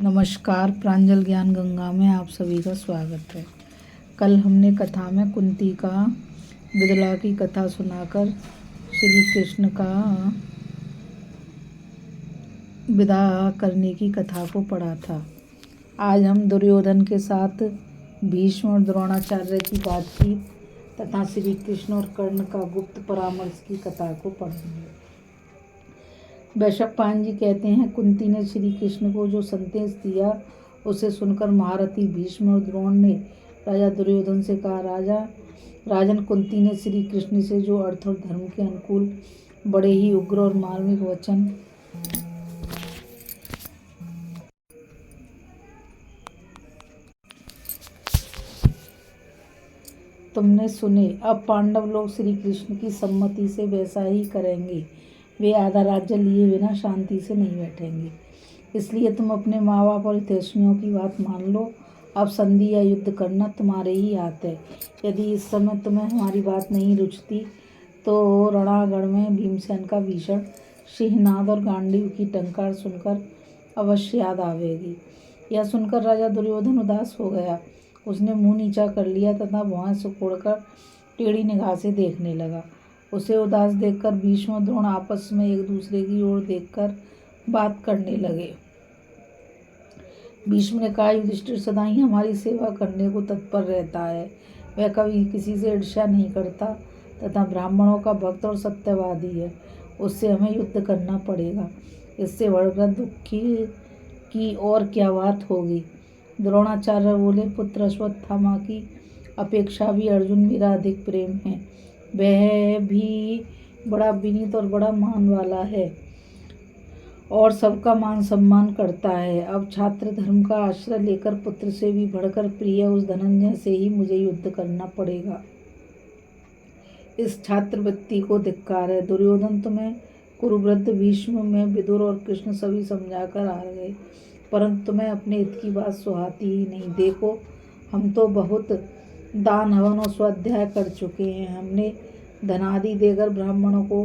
नमस्कार, प्रांजल ज्ञान गंगा में आप सभी का स्वागत है। कल हमने कथा में कुंती का विदला की कथा सुनाकर श्री कृष्ण का विदा करने की कथा को पढ़ा था। आज हम दुर्योधन के साथ भीष्म और द्रोणाचार्य की बातचीत तथा श्री कृष्ण और कर्ण का गुप्त परामर्श की कथा को पढ़ेंगे। वैशंपायन जी कहते हैं, कुंती ने श्री कृष्ण को जो संदेश दिया उसे सुनकर महारथी भीष्म और द्रोण ने राजा दुर्योधन से कहा, राजन, कुंती ने श्री कृष्ण से जो अर्थ और धर्म के अनुकूल बड़े ही उग्र और मार्मिक वचन तुमने सुने, अब पांडव लोग श्री कृष्ण की सम्मति से वैसा ही करेंगे। वे आधा राज्य लिए बिना शांति से नहीं बैठेंगे। इसलिए तुम अपने माँ बाप और हितैषियों की बात मान लो। अब संधि या युद्ध करना तुम्हारे ही हाथ है। यदि इस समय तुम्हें हमारी बात नहीं रुचती तो रणांगण में भीमसेन का भीषण सिंहनाद और गांडीव की टंकार सुनकर अवश्य याद आवेगी। यह सुनकर राजा दुर्योधन उदास हो गया। उसने मुंह नीचा कर लिया तथा भौहें सिकोड़कर टेढ़ी निगाह से देखने लगा। उसे उदास देखकर भीष्म और द्रोण आपस में एक दूसरे की ओर देखकर बात करने लगे। भीष्म ने कहा, युधिष्ठिर सदा ही हमारी सेवा करने को तत्पर रहता है। वह कभी किसी से ईर्ष्या नहीं करता तथा ब्राह्मणों का भक्त और सत्यवादी है। उससे हमें युद्ध करना पड़ेगा। इससे बढ़कर दुख की और क्या बात होगी। द्रोणाचार्य बोले, पुत्र अश्वत्थामा की अपेक्षा भी अर्जुन मेरा अधिक प्रेम है। वह भी बड़ा विनीत और बड़ा मान वाला है और सबका मान सम्मान करता है। अब छात्र धर्म का आश्रय लेकर पुत्र से भी बढ़कर प्रिय उस धनंजय से ही मुझे युद्ध करना पड़ेगा। इस छात्रवृत्ति को धिक्कार है। दुर्योधन तुम्हें कुरुवृद्ध भीष्म में विदुर और कृष्ण सभी समझाकर हार गए, परंतु तुम्हें अपने हित की बात सुहाती ही नहीं। देखो, हम तो बहुत दान हवन और स्वाध्याय कर चुके हैं। हमने धनादि देकर ब्राह्मणों को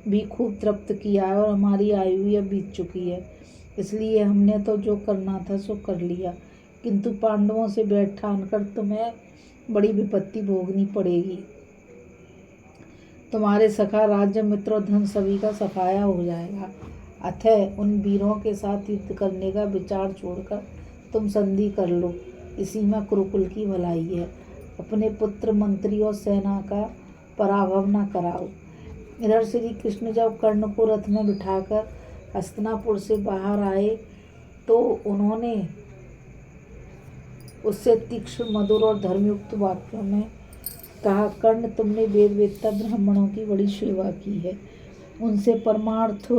भी खूब तृप्त किया है और हमारी आयु यह बीत चुकी है। इसलिए हमने तो जो करना था सो कर लिया, किंतु पांडवों से बैठ ठान कर तुम्हें बड़ी विपत्ति भोगनी पड़ेगी। तुम्हारे सखा, राज्य, मित्र और धन सभी का सफाया हो जाएगा। अतः उन वीरों के साथ युद्ध करने का विचार छोड़कर तुम संधि कर लो। इसी में कुरुकुल की भलाई है। अपने पुत्र, मंत्री और सेना का पराभव न कराओ। इधर श्री कृष्ण जब कर्ण को रथ में बिठाकर हस्तिनापुर से बाहर आए तो उन्होंने उससे तीक्ष्ण, मधुर और धर्मयुक्त वाक्यों में कहा, कर्ण, तुमने वेद वेत्ता ब्राह्मणों की बड़ी सेवा की है, उनसे परमार्थ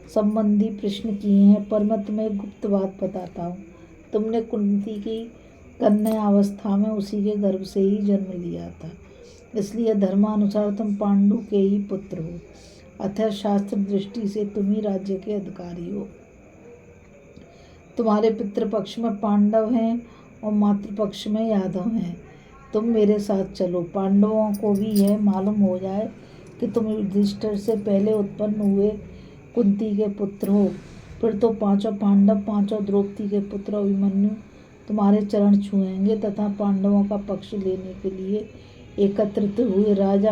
संबंधी प्रश्न किए हैं, पर मैं तुम्हें एक गुप्त बात बताता हूँ। तुमने कुंती की कन्या अवस्था में उसी के गर्भ से ही जन्म लिया था, इसलिए धर्मानुसार तुम पांडु के ही पुत्र हो। अतः शास्त्र दृष्टि से तुम ही राज्य के अधिकारी हो। तुम्हारे पितृपक्ष में पांडव हैं और मातृपक्ष में यादव हैं। तुम मेरे साथ चलो। पांडवों को भी यह मालूम हो जाए कि तुम युधिष्ठिर से पहले उत्पन्न हुए कुंती के पुत्र हो। फिर तो पांचों पांडव, पांचों द्रौपदी के पुत्र अभिमन्यु तुम्हारे चरण छुएंगे तथा पांडवों का पक्ष लेने के लिए एकत्रित हुए राजा,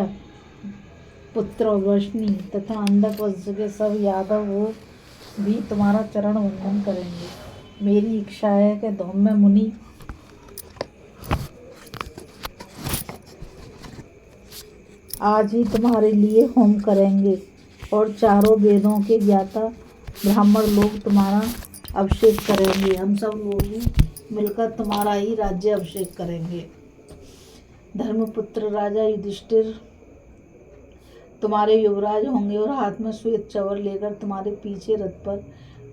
पुत्र और वशनी तथा अंधक वंश के सब यादव वो भी तुम्हारा चरण वंदन करेंगे। मेरी इच्छा है कि धौम्य मुनि आज ही तुम्हारे लिए होम करेंगे और चारों वेदों के ज्ञाता ब्राह्मण लोग तुम्हारा अभिषेक करेंगे। हम सब लोग ही मिलकर तुम्हारा ही राज्य अभिषेक करेंगे। धर्मपुत्र राजा युधिष्ठिर तुम्हारे युवराज होंगे और हाथ में श्वेत चवर लेकर तुम्हारे पीछे रथ पर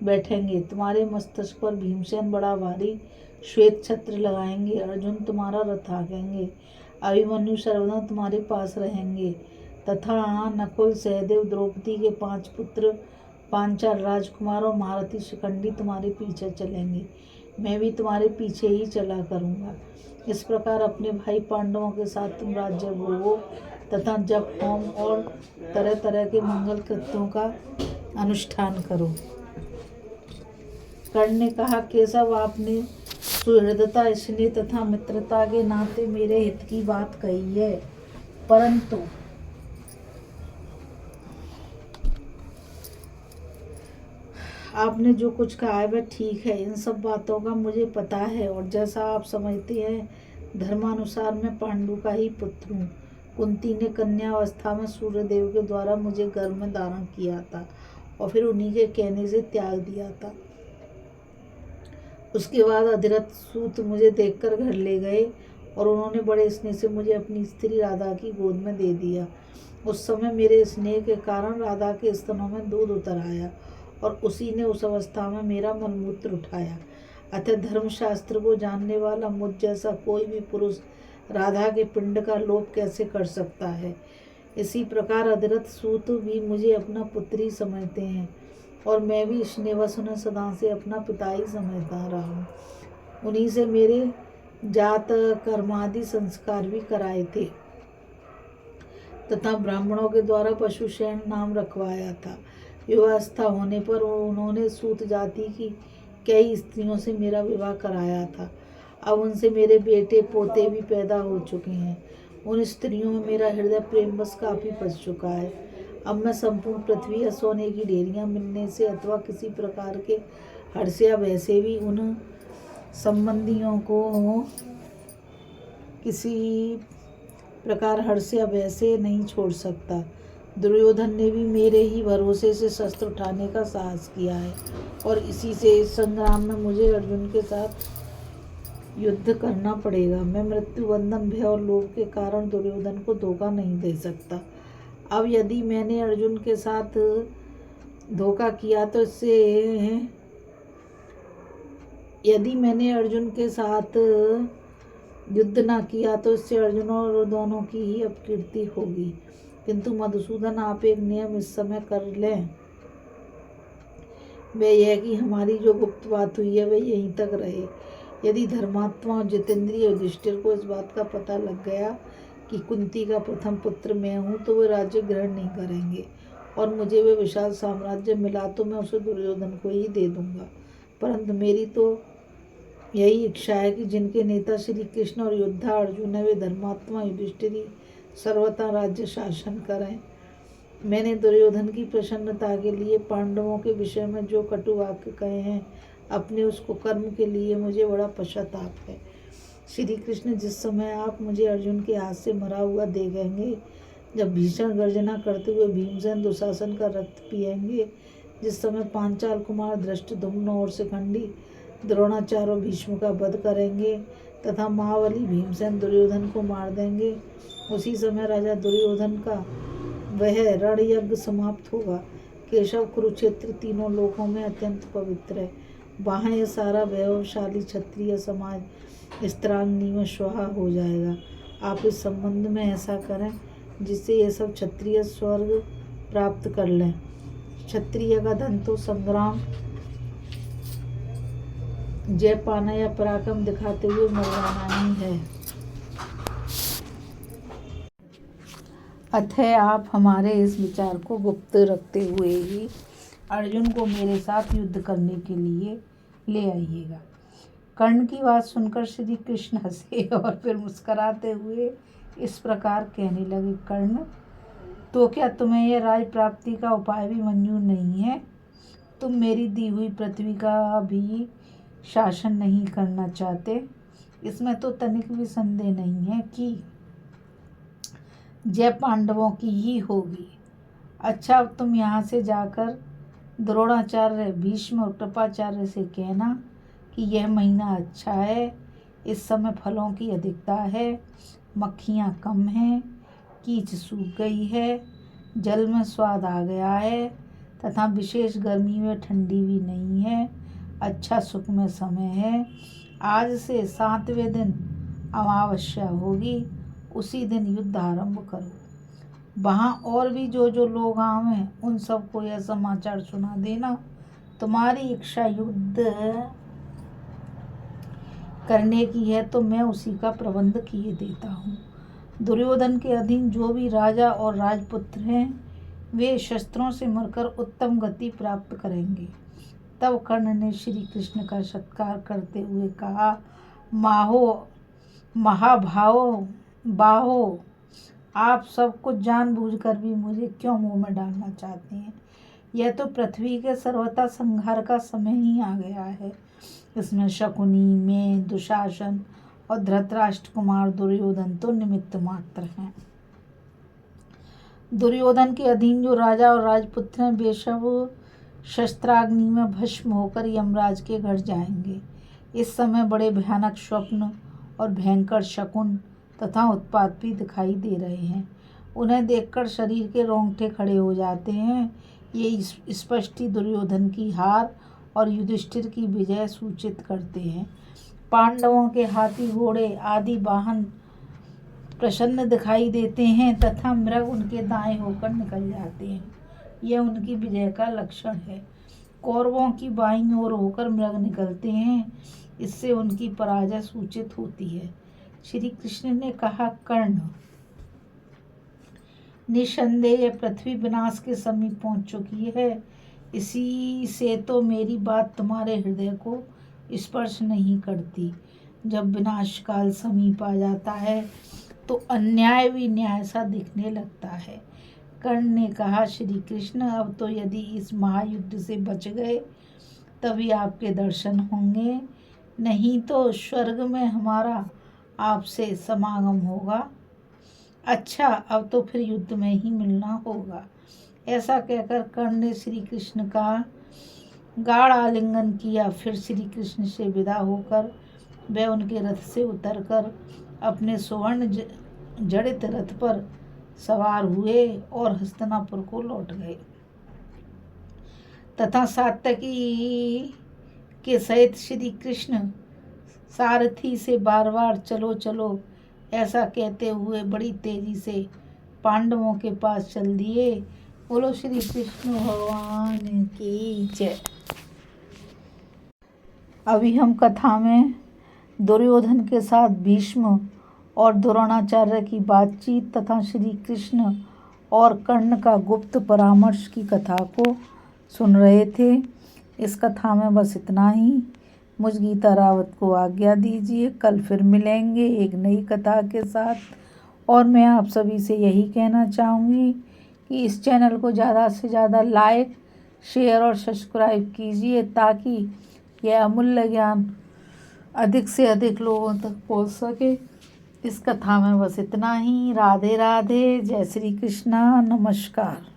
बैठेंगे। तुम्हारे मस्तक पर भीमसेन बड़ा भारी श्वेत छत्र लगाएंगे। अर्जुन तुम्हारा रथ हाँकेंगे। अभिमन्यु सर्वदा तुम्हारे पास रहेंगे तथा नकुल, सहदेव, द्रौपदी के 5 पुत्र, पांचाल राजकुमार और महारथी शिखंडी तुम्हारे पीछे चलेंगे। मैं भी तुम्हारे पीछे ही चला करूँगा। इस प्रकार अपने भाई पांडवों के साथ तुम राज्य भोगो तथा जप, होम और तरह तरह के मंगल कृत्यों का अनुष्ठान करो। कर्ण ने कहा, केशव, आपने सुहृदता, स्नेह तथा मित्रता के नाते मेरे हित की बात कही है, परंतु आपने जो कुछ कहा है वह ठीक है। इन सब बातों का मुझे पता है और जैसा आप समझते हैं, धर्मानुसार मैं पांडु का ही पुत्र हूँ। कुंती ने कन्यावस्था में सूर्यदेव के द्वारा मुझे गर्भ में धारण किया था और फिर उन्हीं के कहने से त्याग दिया था। उसके बाद अधिरथ सूत मुझे देखकर घर ले गए और उन्होंने बड़े स्नेह से मुझे अपनी स्त्री राधा की गोद में दे दिया। उस समय मेरे स्नेह के कारण राधा के स्तनों में दूध उतर आया और उसी ने उस अवस्था में मेरा मलमूत्र उठाया। अतः धर्मशास्त्र को जानने वाला मुझ जैसा कोई भी पुरुष राधा के पिंड का लोप कैसे कर सकता है। इसी प्रकार अधिरथ सूत भी मुझे अपना पुत्र ही समझते हैं और मैं भी स्नेहवश उन्हें सदा से अपना पिता ही समझता रहा हूँ। उन्हीं से मेरे जात कर्मादि संस्कार भी कराए थे तथा ब्राह्मणों के द्वारा पशुशयन नाम रखवाया था। विवाहस्था होने पर उन्होंने सूत जाति की कई स्त्रियों से मेरा विवाह कराया था। अब उनसे मेरे बेटे पोते भी पैदा हो चुके हैं। उन स्त्रियों में मेरा हृदय प्रेम बस काफ़ी बच चुका है। अब मैं संपूर्ण पृथ्वी या सोने की ढेरियाँ मिलने से अथवा किसी प्रकार के हर्ष या भय से भी उन संबंधियों को किसी प्रकार हर्ष या भय से नहीं छोड़ सकता। दुर्योधन ने भी मेरे ही भरोसे से शस्त्र उठाने का साहस किया है और इसी से इस संग्राम में मुझे अर्जुन के साथ युद्ध करना पड़ेगा। मैं मृत्यु, बंधन, भय और लोभ के कारण दुर्योधन को धोखा नहीं दे सकता। अब यदि मैंने अर्जुन के साथ धोखा किया तो यदि मैंने अर्जुन के साथ युद्ध न किया तो इससे अर्जुन और दोनों की ही अपकीर्ति होगी। किंतु मधुसूदन, आप एक नियम इस समय कर लें। वह यह कि हमारी जो गुप्त बात हुई है वह यहीं तक रहे। यदि धर्मात्मा और जितेंद्रिय युधिष्ठिर को इस बात का पता लग गया कि कुंती का प्रथम पुत्र मैं हूँ तो वे राज्य ग्रहण नहीं करेंगे और मुझे वे विशाल साम्राज्य मिला तो मैं उसे दुर्योधन को ही दे दूंगा। परंतु मेरी तो यही इच्छा है कि जिनके नेता श्री कृष्ण और योद्धा अर्जुन है वे धर्मात्मा युधिष्ठिर सर्वथा राज्य शासन करें। मैंने दुर्योधन की प्रसन्नता के लिए पांडवों के विषय में जो कटु वाक्य कहे हैं, अपने उस कुकर्म के लिए मुझे बड़ा पश्चाताप है। श्री कृष्ण, जिस समय आप मुझे अर्जुन के हाथ से मरा हुआ देखेंगे, जब भीषण गर्जना करते हुए भीमसेन दुशासन का रक्त पिएंगे, जिस समय पांचाल कुमार धृष्टद्युम्न और शिखंडी द्रोणाचार्य और भीष्म का वध करेंगे तथा महाबली भीमसेन दुर्योधन को मार देंगे, उसी समय राजा दुर्योधन का वह रण यज्ञ समाप्त होगा। केशव, कुरुक्षेत्र तीनों लोकों में अत्यंत पवित्र है। वहाँ यह सारा वैभवशाली क्षत्रिय समाज स्त्रांगनी में स्वाहा हो जाएगा। आप इस संबंध में ऐसा करें जिससे ये सब क्षत्रिय स्वर्ग प्राप्त कर लें। क्षत्रिय का धन तो संग्राम, जय पाना या पराक्रम दिखाते हुए मर जाना ही है। अतः आप हमारे इस विचार को गुप्त रखते हुए ही अर्जुन को मेरे साथ युद्ध करने के लिए ले आइएगा। कर्ण की बात सुनकर श्री कृष्ण हंसे और फिर मुस्कुराते हुए इस प्रकार कहने लगे, कर्ण, तो क्या तुम्हें यह राज प्राप्ति का उपाय भी मंजूर नहीं है? तुम मेरी दी हुई पृथ्वी का भी शासन नहीं करना चाहते? इसमें तो तनिक भी संदेह नहीं है कि जय पांडवों की ही होगी। अच्छा, अब तुम यहाँ से जाकर द्रोणाचार्य, भीष्म और कृपाचार्य से कहना कि यह महीना अच्छा है, इस समय फलों की अधिकता है, मक्खियाँ कम हैं, कीच सूख गई है, जल में स्वाद आ गया है तथा विशेष गर्मी में ठंडी भी नहीं है। अच्छा सुखमय समय है। आज से 7वें दिन अमावस्या होगी, उसी दिन युद्ध आरंभ करो। वहाँ और भी जो लोग आए उन सबको यह समाचार सुना देना। तुम्हारी इच्छा युद्ध करने की है तो मैं उसी का प्रबंध किए देता हूँ। दुर्योधन के अधीन जो भी राजा और राजपुत्र हैं वे शस्त्रों से मरकर उत्तम गति प्राप्त करेंगे, तब कर्ण ने श्री कृष्ण का सत्कार करते हुए कहा, माहो महाभाहो बाहो, आप सब कुछ जानबूझकर भी मुझे क्यों मुंह में डालना चाहते हैं? यह तो पृथ्वी के सर्वथा संहार का समय ही आ गया है। इसमें शकुनी, मैं, दुशासन और धृतराष्ट्र कुमार दुर्योधन तो निमित्त मात्र हैं। दुर्योधन के अधीन जो राजा और राजपुत्र हैं, वे सब शस्त्राग्नि में भस्म होकर यमराज के घर जाएंगे। इस समय बड़े भयानक स्वप्न और भयंकर शकुन तथा उत्पात भी दिखाई दे रहे हैं। उन्हें देखकर शरीर के रोंगटे खड़े हो जाते हैं। ये स्पष्ट ही दुर्योधन की हार और युधिष्ठिर की विजय सूचित करते हैं। पांडवों के हाथी, घोड़े आदि वाहन प्रसन्न दिखाई देते हैं तथा मृग उनके दाएं होकर निकल जाते हैं। यह उनकी विजय का लक्षण है। कौरवों की बाईं ओर होकर मृग निकलते हैं, इससे उनकी पराजय सूचित होती है। श्री कृष्ण ने कहा, कर्ण, निसंदेह पृथ्वी विनाश के समीप पहुंच चुकी है। इसी से तो मेरी बात तुम्हारे हृदय को स्पर्श नहीं करती। जब विनाश काल समीप आ जाता है तो अन्याय भी न्याय सा दिखने लगता है। कर्ण ने कहा, श्री कृष्ण, अब तो यदि इस महायुद्ध से बच गए तभी आपके दर्शन होंगे, नहीं तो स्वर्ग में हमारा आपसे समागम होगा। अच्छा, अब तो फिर युद्ध में ही मिलना होगा। ऐसा कहकर कर्ण ने श्री कृष्ण का गाढ़ आलिंगन किया। फिर श्री कृष्ण से विदा होकर वे उनके रथ से उतरकर अपने सुवर्ण जड़ित रथ पर सवार हुए और हस्तिनापुर को लौट गए तथा सात्यकी के सहित श्री कृष्ण सारथी से बार बार चलो चलो ऐसा कहते हुए बड़ी तेजी से पांडवों के पास चल दिए। बोलो श्री कृष्ण भगवान की जय। अभी हम कथा में दुर्योधन के साथ भीष्म और द्रोणाचार्य की बातचीत तथा श्री कृष्ण और कर्ण का गुप्त परामर्श की कथा को सुन रहे थे। इस कथा में बस इतना ही। मुझ गीता रावत को आज्ञा दीजिए। कल फिर मिलेंगे एक नई कथा के साथ। और मैं आप सभी से यही कहना चाहूँगी कि इस चैनल को ज़्यादा से ज़्यादा लाइक, शेयर और सब्सक्राइब कीजिए ताकि यह अमूल्य ज्ञान अधिक से अधिक लोगों तक पहुँच सके। इस कथा में बस इतना ही। राधे राधे। जय श्री कृष्णा। नमस्कार।